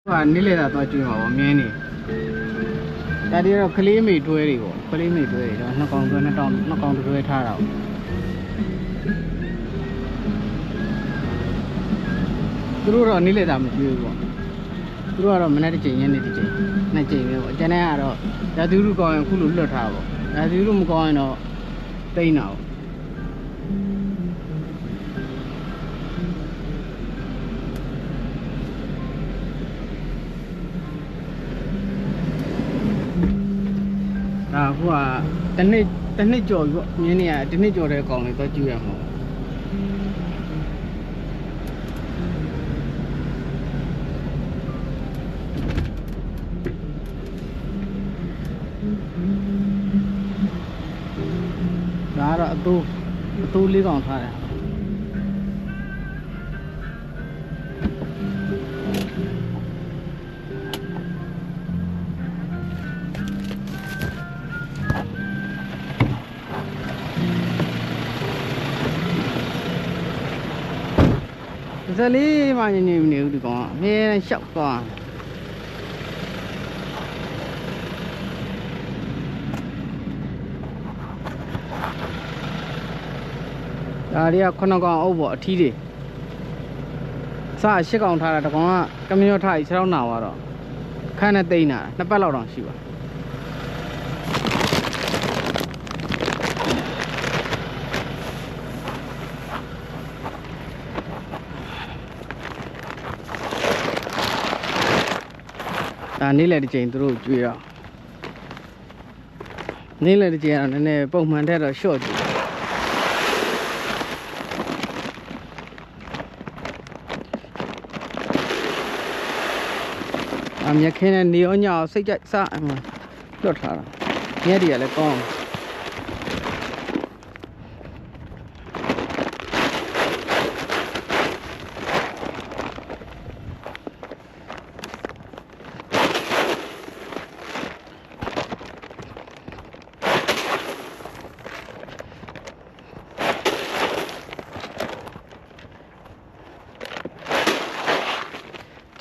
ဟာနေ့လေသာတော့ကျွေးမှာပေါ့မြင်းနေဒါတည်းတော့ကလေးမိတွဲတွေပေါ့ကလေးမိတွဲတွေတော့နှစ်ကောင်တွဲနှစ်ကောင်တွဲထားတာပေါ့သူတို့တော့နေ့လေသာမကျွေးဘူးပေါ့သူတို့ကတော့မနေ့တစ်ချိန်ညနေတစ်ချိန်နှစ်ချိန်ပဲပေါ့ကျန်တဲ့ကတော့ရာသီဥတုကောင်းရင်ခုလိုလွတ်ထားပါပေါ့ရာသီဥတုမကောင်းရင်တော့တိမ့်တာပေါ့အခုကတစ်နှစ်ကျော်ပြီပေါ့မြင်းနေရတစ်နှစ်ကျော်တဲ့ကောင်လေးတော့ကြည့်ရမှာဒါကတော့အတိုးလေးကောင်ထားတယ်ဇလီမှနေမနေဘူးဒီကောင်အမြဲရှောက်သွားဒါတွေက9ကောင်အုပ်ပေါ့အထီးတွေစ8ကောင်ထားတာတကောင်ကကမရောထားပြီး6ရောက်နာသွားတော့ခန်းနဲ့တိန်းတာ2ပတ်လောက်တောင်ရှိပါဒါနေ့လည်းတစ်ချိန်သူတို့ကျွေးတော့နေ့လည်းတစ်ချိန်ကတော့နည်းနည်းပုံမှန်တဲ့တော့ရှော့ကြည့်မြက်ခင်းနဲ့နေရောညောစိတ်ကြိုက်စလွတ်ထားတာမြက်တွေကလည်းကောင်း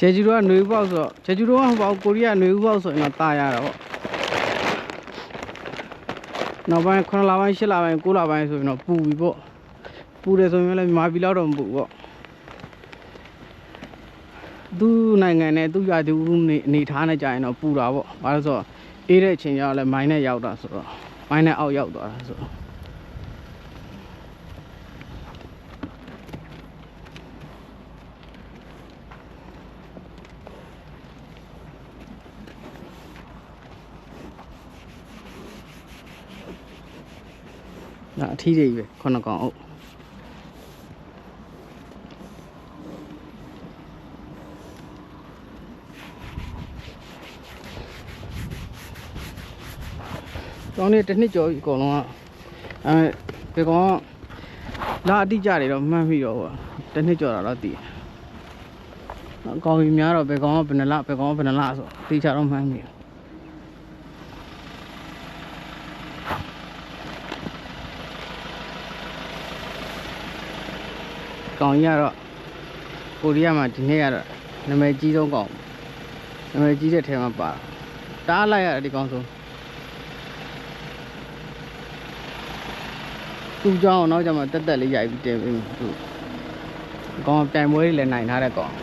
ဂျေဂျူတို့ကຫນွေဥပေါက်ဆိုတော့ဂျေဂျူတို့ကဟိုပေါက်ကိုရီးယားຫນွေဥပေါက်ဆိုရင်တော့ตายရတာပေါ့နောက်ပိုင်း9လပိုင်း10လပိုင်း9လပိုင်းဆိုရင်တော့ပူပြီပေါ့ပူတယ်ဆိုရင်လည်းမြန်မာပြည်လောက်တော့မပူပေါ့သူ့နိုင်ငံနဲ့သူ့ရာသီဥတုနေထားနေကြရင်တော့ပူတာပေါ့ဘာလို့ဆိုတော့အေးတဲ့အချိန်ကျတော့လည်းမိုင်းနဲ့ရောက်တာဆိုတော့မိုင်းနဲ့အောက်ရောက်သွားတာဆိုတော့ဒါအထီးတွေပဲ9ကောင်အုပ်ကောင်းနေတစ်နှစ်ကျော်ပြီအကုန်လုံးကဒီကောင်လာအတိကြတယ်တော့မှန်းပြီးတော့တစ်နှစ်ကျော်တာတော့တည်အကောင်ကြီးများတော့ဘယ်ကောင်ကဘယ်နှလဘယ်ကောင်ကဘယ်နှလဆိုတိကျတော့မှန်းပြီးကောင်ကြီးကတော့ကိုရီးယားမှာဒီနေ့ကတော့နာမည်ကြီးဆုံးကောင်နာမည်ကြီးတဲ့ထဲမှာပါတားလိုက်ရတယ်ဒီကောင်ဆိုသူ့ကြောင်းနောက်ကျမှတက်လေးရိုက်ပြီးတင်ပြီးသူကောင်တိုင်ပွဲတွေလည်းနိုင်ထားတဲ့ကောင်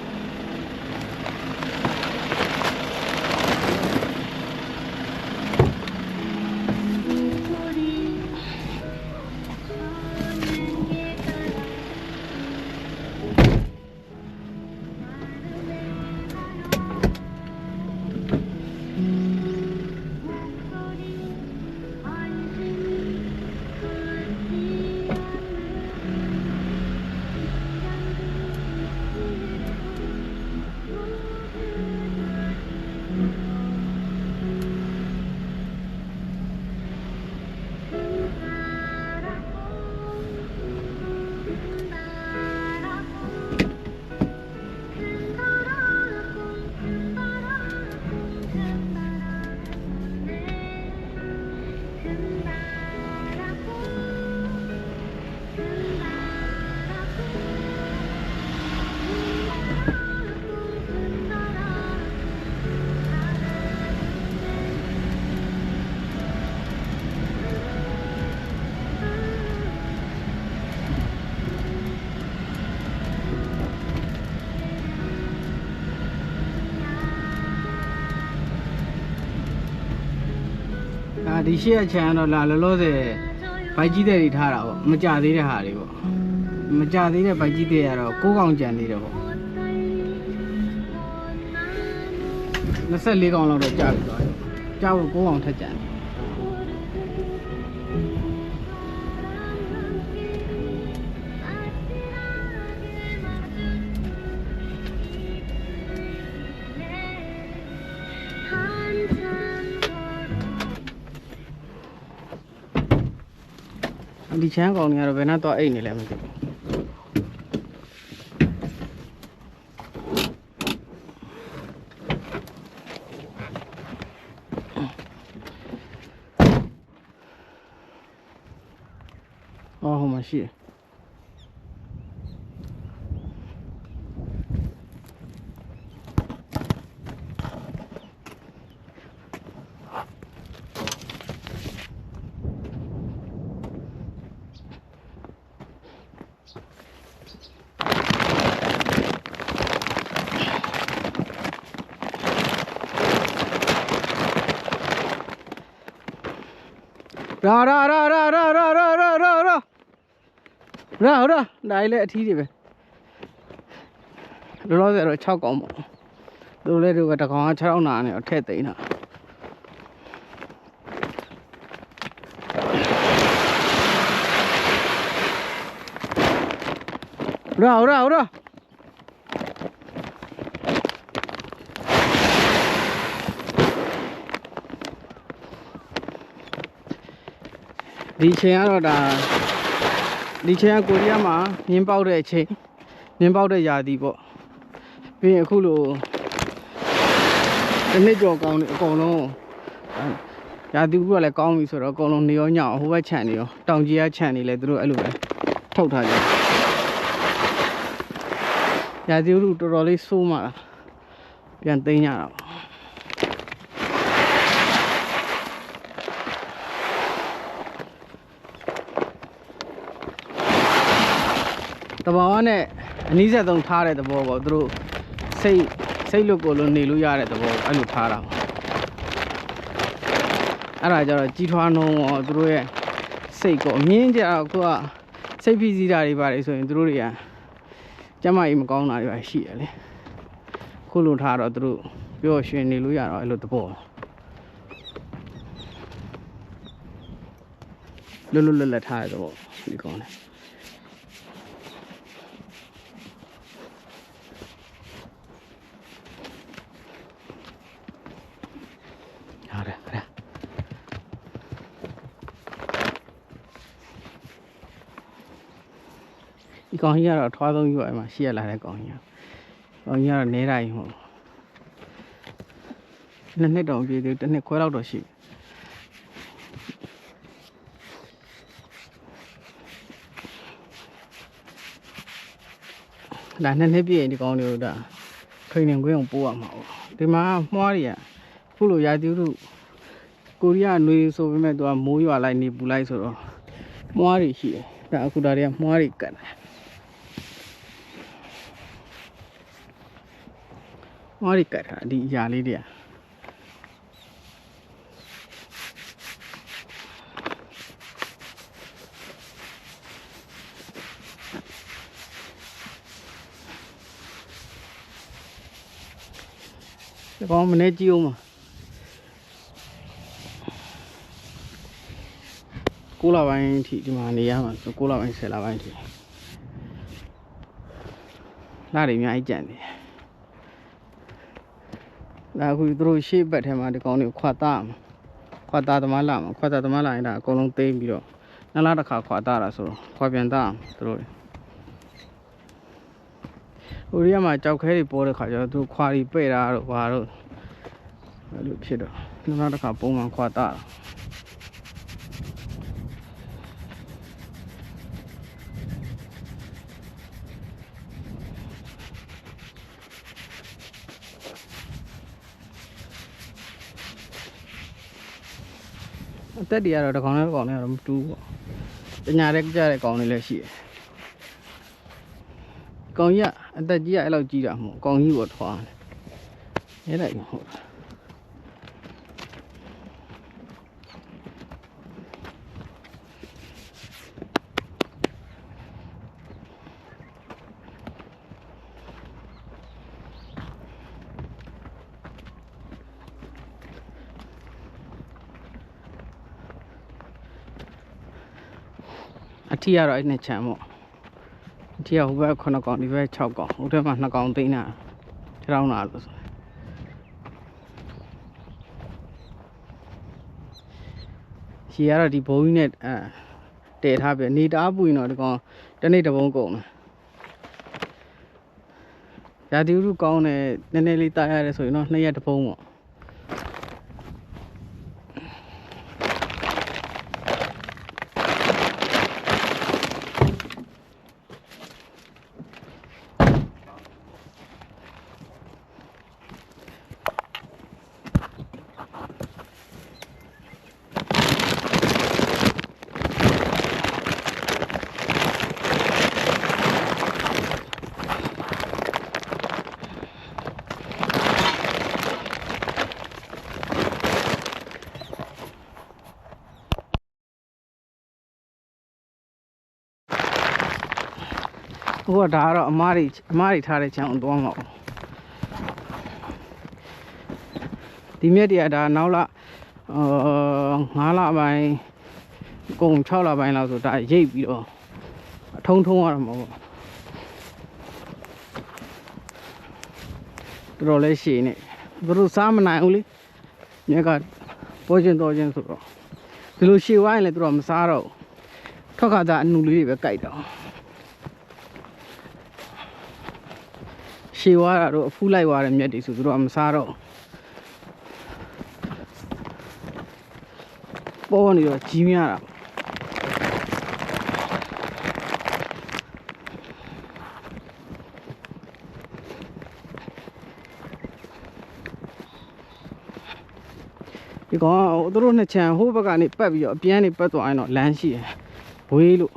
ဒီရှေ့အချမ်းတော့လာလောလောဆယ်ဘိုက်ကြီးတဲ့တွေထားတာပေါ့မကြသေးတဲ့ဟာတွေပေါ့မကြသေးတဲ့ဘိုက်ကြီးတွေကတော့6កောင်ကြံသေးတယ်ပေါ့24កောင်လောက်တော့ကြာပြီသွားတယ်ကြာဖို့6កောင်ထက်ကြံတယ်ဒီချမ်းကောင်တွေကတော့ဘယ်နဲ့တော့အိတ်နေလဲမသိဘူးအော်ဟိုမှာရှိတယ်ရာဒါလည်းအထီးတွေပဲလောလောဆယ်တော့6កောင်ပေါ့သူလည်းတို့ကတကောင်က6နာနဲ့ထည့်သိမ်းတာရာဒီချိန်ကတော့ဒါဒီချိန်ကကိုရီးယားမှာမြင်းပေါက်တဲ့အချိန်မြင်းပေါက်တဲ့ရာသီပေါ့ပြီးရင်အခုလိုတစ်နှစ်ကျော်ကောင်းနေအကုန်လုံးရာသီဥတုကလည်းကောင်းပြီဆိုတော့အကုန်လုံးနေရောညဟိုဘက်ခြံနေရောတောင်ကြီးကခြံနေလဲသူတို့အဲ့လိုပဲထုတ်ထားကြရာသီဥတုတော်တော်လေးဆိုးမှလားပြန်သိမ်းကြတာတဘာဝနဲ့အနည်းဆက်ဆုံးထားတဲ့သဘောပေါ့သူတို့စိတ်လွတ်ကိုလို့နေလို့ရတဲ့သဘောအဲ့လိုထားတာအဲ့ဒါကြတော့ကြီးထွားနှုံးရောသူတို့ရဲ့စိတ်ကိုအမြင့်ကြတော့ခုကစိတ်ဖိစီးတာတွေပါတယ်ဆိုရင်သူတို့တွေကကျမကြီးမကောင်းတာတွေပါရှိရလေခုလိုထားတော့သူတို့ပျော်ရွှင်နေလို့ရတော့အဲ့လိုသဘောလွတ်လပ်ထားတဲ့သဘောဒီကောင်းတယ်ဒီကောင်ကြီးကတော့ထွားဆုံးယူရမှာရှေ့ရလာတဲ့ကောင်ကြီးကတော့နဲတိုင်းဟုတ်နှစ်တောင်ပြေသေးတစ်နှစ်ခွဲလောက်တော့ရှိဒါနှစ်ပြည့်ရင်ဒီကောင်တွေကိုဒါထိန်နေခွင့်အောင်ပို့ရမှာပေါ့ဒီမှာမွားတွေကခုလိုရာသီဥတုကိုရီးယားနွေဆိုပေမဲ့သူကမိုးရွာလိုက်နေပူလိုက်ဆိုတော့မွားတွေရှိတယ်ဒါအခုဒါတွေကမွားတွေကတ်တယ်မွားတွေကတ်တာဒီအရာလေးတွေကဒီကောင်မနေကြည့်အောင်ပါ9 လပိုင်းထိဒီမှာနေရမှာဆို9 လပိုင်း10 လပိုင်းထိလာတွေအများကြီးကြံတယ်ဒါအခုသူတို့ရှေ့ဘက်ထဲမှာဒီကောင်တွေခွာသားသမားလာမှာခွာသားသမားလာရင်ဒါအကုန်လုံးသိမ်းပြီးတော့2 လတစ်ခါခွာသားတာဆိုတော့ခွာပြန်သားသူတို့ဟိုရီးယားမှာကြောက်ခဲတွေပေါ်တဲ့ခါကျတော့သူခွာပြီးပဲ့တာတော့ဘာတော့အဲ့လိုဖြစ်တော့2 လတစ်ခါပုံမှန်ခွာသားအသက်တွေကတော့တကောင်နဲ့တကောင်နဲ့တော့မတူဘူးပေါ့ပညာတဲ့ကြတဲ့ကောင်တွေလည်းရှိတယ်ကောင်ကြီးကအသက်ကြီးကအဲ့လောက်ကြီးတာမဟုတ်ကောင်ကြီးပေါ်ထွားတယ်အဲ့ဒါဟုတ် ထီရတော့အဲ့နှစ်ချမ်းပေါ့ထီရဟိုဘက်9កောင်ဒီဘက်6កောင်ဟိုထဲမှာ2កောင်သိန်းတာခြေထောင်းလာလို့ဆိုရှည်ကတော့ဒီဘုံကြီးနဲ့တည်ထားပြီနေတအားပူရင်တော့ဒီကောင်တစ်နေ့တစ်ပုံကုန်တယ်ရာသီဥတုကောင်းတယ်နည်းနည်းလေးတားရတယ်ဆိုရင်တော့2ရက်တစ်ပုံပေါ့ဟိုကဒါကတော့အမားတွေထားတဲ့ချမ်းအောင်သွားမှာပေါ့ဒီမြက်တွေကဒါနောက်လာ9လပိုင်းကုန်6လပိုင်းလောက်ဆိုဒါရိတ်ပြီးတော့ထုံရမှာပေါ့တော်တော်လေးရှည်နေသူတို့စားမနိုင်ဘူးလေမြက်ကပေါ်ချင်းတော်ချင်းဆိုတော့ဒီလိုရှည်ဝိုင်းလည်းသူတို့မစားတော့ထွက်ခါသားအနုလေးတွေပဲကြိုက်တော့ရှည်ဝါတာတို့အဖူးလိုက်သွားတဲ့မြက်တွေဆိုသူတို့ကမစားတော့ပေါ်နေတော့ကြီးများတာဒီကောင်သူတို့နှစ်ချမ်းဟိုဘက်ကနေပတ်ပြီးတော့အပြန်နေပတ်သွားရင်တော့လမ်းရှိတယ်ဝေးလို့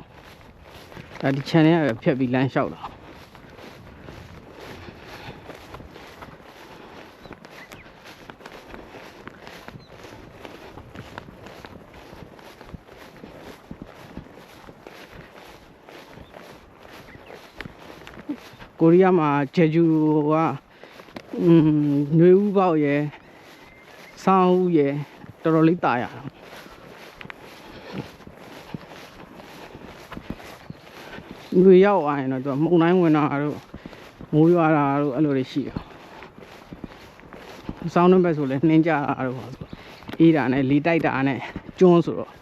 ဒါဒီချမ်းတွေကဖြတ်ပြီးလမ်းလျှောက်တာကိုရီးယားမှာဂျေဂျူကຫນွေဥပေါက်ရယ်ဆောင်းဥရယ်တော်တော်လေးတာရတာຫນွေရောက်သွားရင်တော့သူကမုန်တိုင်းဝင်တာတို့မိုးရွာတာတို့အဲ့လိုတွေရှိတယ်ဆောင်းနှင်းဘက်ဆိုလဲနှင်းကြတာတို့အေးတာနဲ့လေတိုက်တာနဲ့ကျွန်းဆိုတော့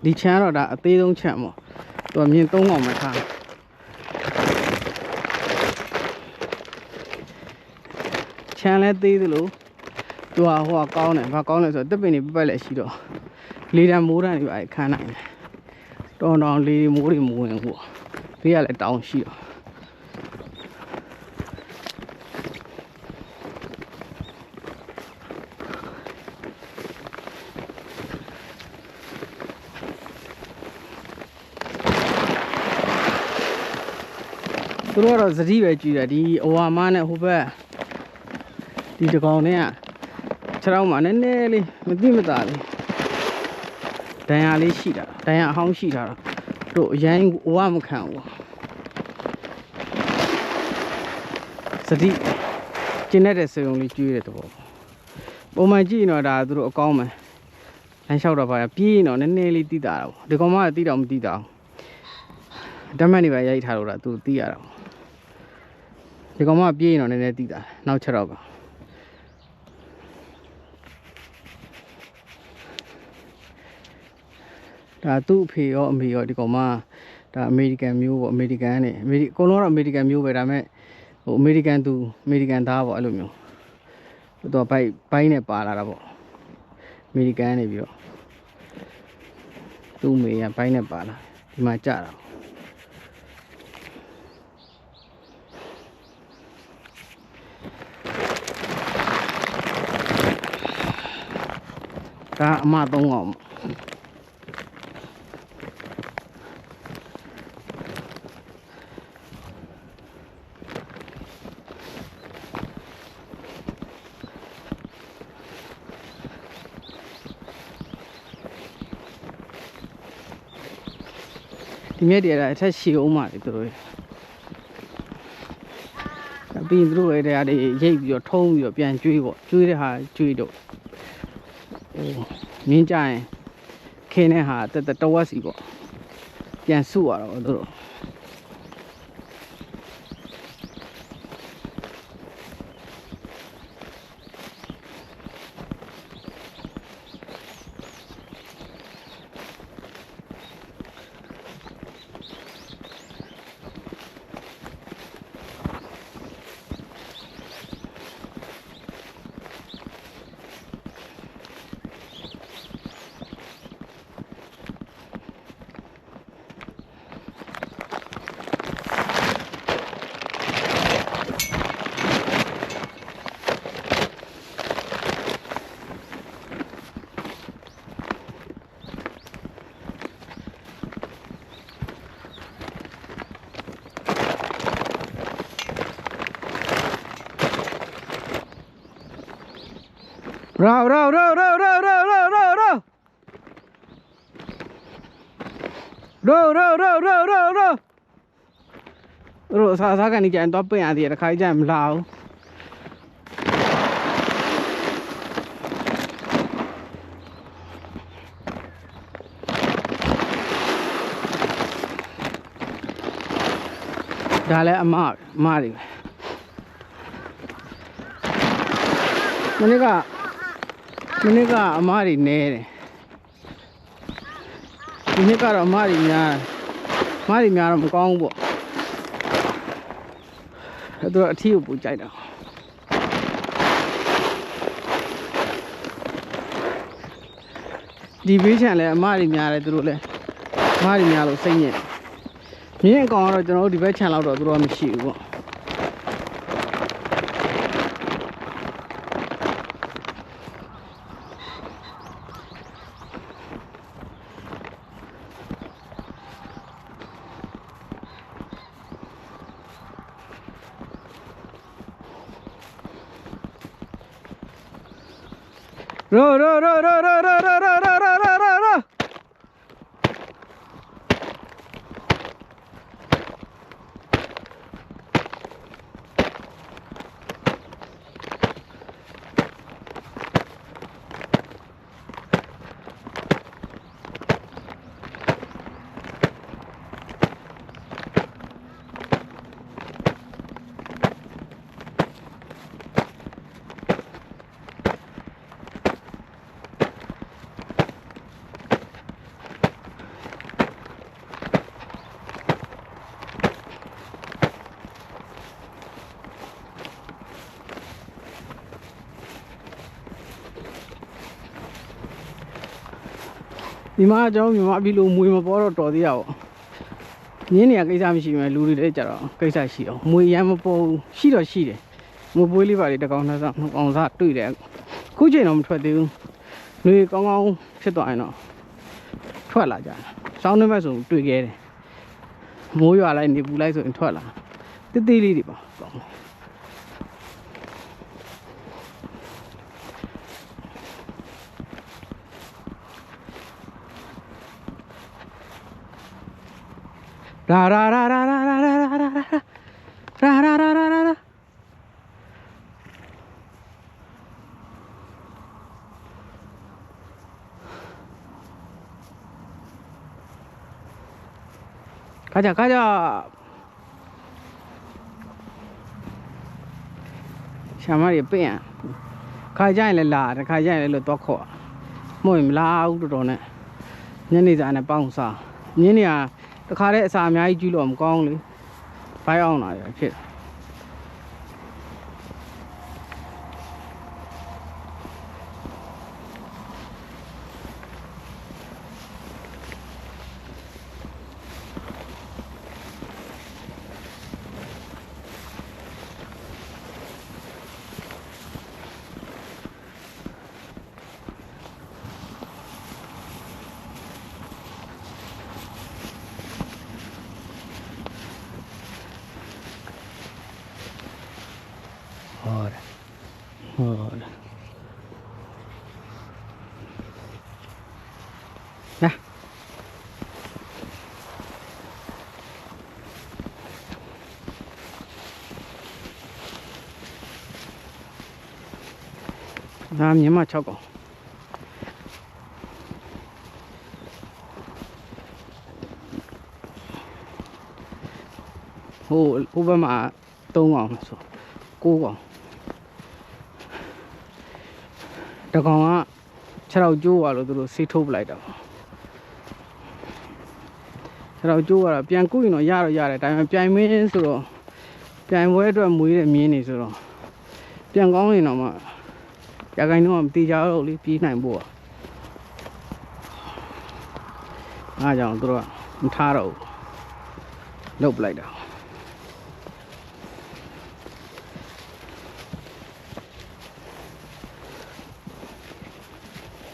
ဒီချမ်းတော့ဒါအသေးဆုံးချမ်းပေါ့သူကမြင်3កောင်မှထားချမ်းလဲသေးသလိုသူကဟိုကကောင်းတယ်ဘာကောင်းလဲဆိုတော့တက်ပင်တွေပတ်လက်ရှိတော့လေတံမိုးတံတွေပါခံနိုင်တယ်တောင်လေမိုးတွေမဝင်ဘူးဘေးကလည်းတောင်ရှိတော့သူတို့ကတော့စတိပဲကြည့်တယ်ဒီအဝါမနဲ့ဟိုဘက်ဒီတကောင်နဲ့ကခြေထောက်မှာနည်းနည်းလေးမသိမသာလေးဒဏ်ရာလေးရှိတာဒဏ်ရာအဟောင်းရှိတာတို့အရင်အဝမခံဘူးစတိကျင်းတဲ့စေုံလေးကျွေးတဲ့တော့ပုံမှန်ကြည့်ရင်တော့ဒါသူတို့အကောင်းမယ်လမ်းလျှောက်တော့ပါပြေးရင်တော့နည်းနည်းလေးတိတာတော့ဒီကောင်မကတိတော့မတိတာဓာတ်မှတ်နေပါရိုက်ထားလို့လားသူတိရတာဒီကောင်မပြေးရင်တော့နည်းနည်းတိတာနောက်ချက်တော့ပါဒါသူ့အဖေရောအမေရောဒီကောင်မဒါအမေရိကန်မျိုးပေါ့အမေရိကန်နဲ့အကုန်လုံးတော့အမေရိကန်မျိုးပဲဒါပေမဲ့ဟိုအမေရိကန်အမေရိကန်သားပေါ့အဲ့လိုမျိုးသူကဘိုင်းနဲ့ပါလာတာပေါ့အမေရိကန်နေပြီးတော့သူ့မေကဘိုင်းနဲ့ပါလာဒီမှာကြာတာဒါအမ3កောင် ဒီမြက်တွေကအထက်ရှည်အောင်ပါလေသူတို့ပြီးရင်သူတို့ရဲ့တရားတွေရိတ်ပြီးတော့ထုံးပြီးတော့ပြန်ကျွေးပေါ့ကျွေးတဲ့ဟာကျွေးတော့ဟိုမြင်းကြရင်ခင်းတဲ့ဟာတဝက်စီပေါ့ပြန်စုရတော့သူတို့Row row row row row row row row row row row row row row row row sao cái này chạy top bên thì là khai chạy làm lao đã lấy mà đi mình cái mà đi nè mình cái mà đi nhà làm con bộ tôi thiếu bộ chạy đâu đi về chẳng lẽ mà đi nhà này tôi lấy mà đi nhà lo xây nhỉ mình con rồi tôi đi về chẳng lao rồi tôi làm gì bộ Row row row row row row row row row row row row rowဒီမှာကျွန်တော်မြန်မာပြည်လိုမွေမပေါ်တော့တော်သေးရပါညင်းနေရကိစ္စမရှိမယ်လူတွေလည်းကြတော့ကိစ္စရှိအောင်မွေရမ်းမပေါ်ရှိတော့ရှိတယ်မပွေးလေးပါလေတကောင်သားကောင်စားတွေ့တယ်ခုချိန်တော့မထွက်သေးဘူးလူကောင်းကောင်းဖြစ်သွားရင်တော့ထွက်လာကြတယ်စောင်းနေမဲ့ဆိုတွေ့ခဲ့တယ်မိုးရွာလိုက်နေပူလိုက်ဆိုရင်ထွက်လာတိတိလေးတွေပါကောင်းra ra ra ra ra ra ra ra ra ra ra ra ra ra ra 가자 가자 샤마리 빼야 가자에 라 가자에 또 커 뭐임 라우도 도네ညနေစာနဲ့ပေါင်းစားညနေကတခါတည်းအစာအများကြီးကျူးလို့မကောင်းလေဘိုင်းအောင်လာရဖြစ် ဒါမြန်မာ6ကောင်ဟိုဘက်မှာ3ကောင်ဆို9ကောင်တကောင်က6တော့ကျိုးသွားလို့သူတို့ဆေးထုတ်ပလိုက်တာ6တော့ကျိုးသွားတော့ပြန်ကုရင်တော့ရတယ်ဒါပေမဲ့ပြိုင်မင်းဆိုတော့ပြိုင်ပွဲအတွက်မွေးတဲ့မြင်းနေဆိုတော့ပြန်ကောင်းရင်တော့မှရခိုင်တော့မတီးကြတော့လေပြေးနိုင်ဖို့အားကြောင့်သူတို့ကမထားတော့ဘူးလုတ်ပလိုက်တာ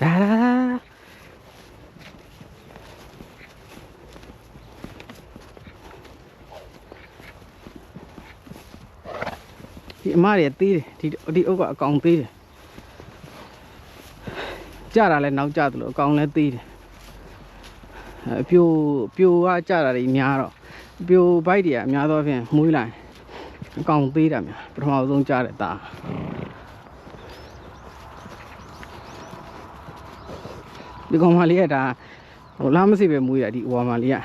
လာဒီအမတွေသေးတယ်ဒီအုပ်ကအကောင်သေးတယ်ကြတာလဲနောက်ကြသလိုအကောင်လဲသေးတယ်ပြိုကကြတာတွေများတော့ပြိုဘိုက်တွေကအများသောဖြင့်မွေးလိုက်အကောင်သေးတာများပထမဆုံးကြတဲ့သားဒီကောင်မလေးကဒါဟိုလားမစိပဲမွေးတာဒီဟိုမလေးက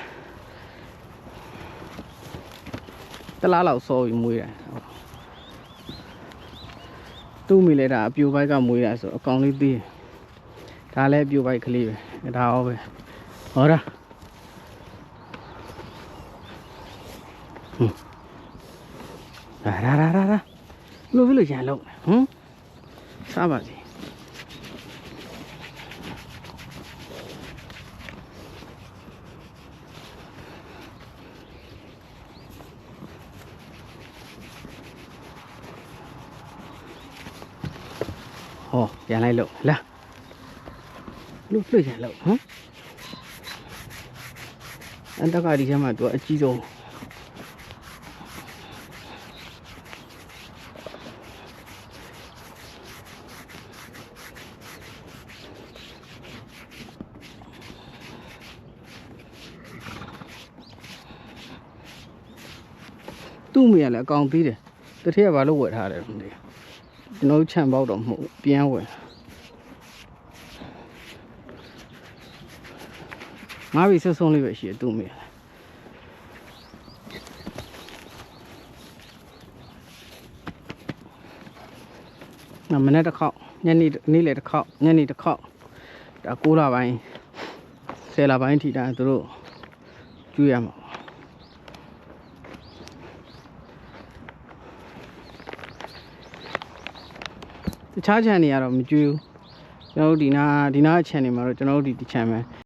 တလားလောက်စောပြီးမွေးတာသူ့မိလဲဒါအပြိုဘိုက်ကမွေးတာဆိုအကောင်လေးသေးဒါလည်းအပြိုဘိုက်ကလေးပဲဒါဟောပဲဟောတာရာလို့ရန်လုံးစားပါစီဟောပြန်လိုက်လို့လာလို့ရန်လုံးအန်တကဒီထဲမှာသူအကြီးဆုံးသူ့မိရလည်းအကောင်သေးတယ်တထက်ကဘာလို့ဝယ်ထားတယ်မသိကျွန်တော်ချန်ပေါက်တော့မဟုတ်ပြန်ဝယ်ငါးပြီဆွဆုံးလေးပဲရှိတယ်သူ့မိရမနေ့တစ်ခေါက်ညနေနေ့လေတစ်ခေါက်ညနေတစ်ခေါက်ဒါ9လပိုင်း10လပိုင်းထိတာသူတို့ကျွေးရမှာတခြား channel တွေကတော့မကျွေးဘူးကျွန်တော်တို့ဒီနာ channel မှာတော့ကျွန်တော်တို့ဒီ channel